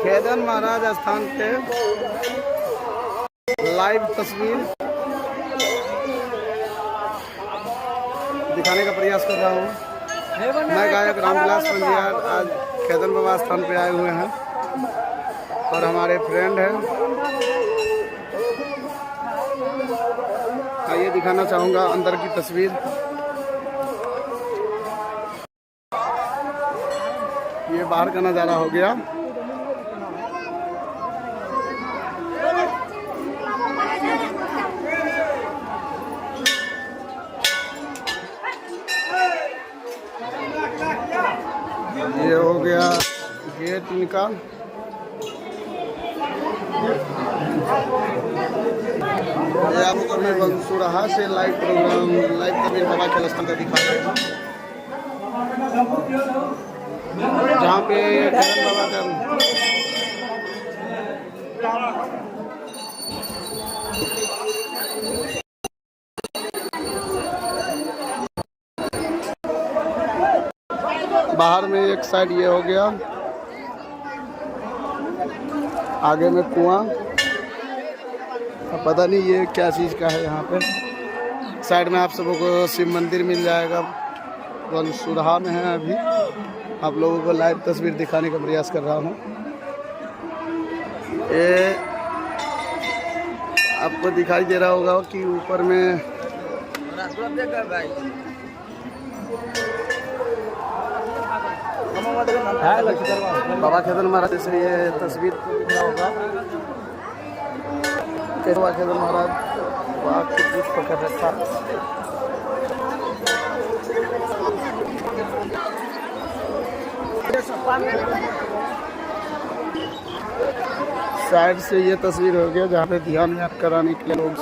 खेदन महाराज स्थान पे लाइव तस्वीर दिखाने का प्रयास कर रहा हूँ। मैं गायक रामविलास पंजियार आज खेदन बाबा स्थान पे आए हुए हैं और हमारे फ्रेंड हैं। आइए दिखाना चाहूँगा अंदर की तस्वीर। ये बाहर का नज़ारा हो गया। ये हो गया गेट इनका। ये आपको मैं बंसुराहा से लाइव प्रोग्राम लाइव तस्वीर बाबा के स्थान का दिखा रहे हैं, जहाँ पे खेदन बाबा का बाहर में एक साइड ये हो गया, आगे में कुआं। पता नहीं ये क्या चीज़ का है। यहाँ पे साइड में आप सबों को शिव मंदिर मिल जाएगा। बंसुराहा में है। अभी आप लोगों को लाइव तस्वीर दिखाने का प्रयास कर रहा हूँ। ये आपको दिखाई दे रहा होगा कि ऊपर में बाबा खेदन महाराज से ये तस्वीर दिख रहा होगा। बाबा खेदन महाराज बाघ की पीठ पकड़ रखा। साइड से ये तस्वीर हो गया, जहाँ पे ध्यान कराने के लिए लोग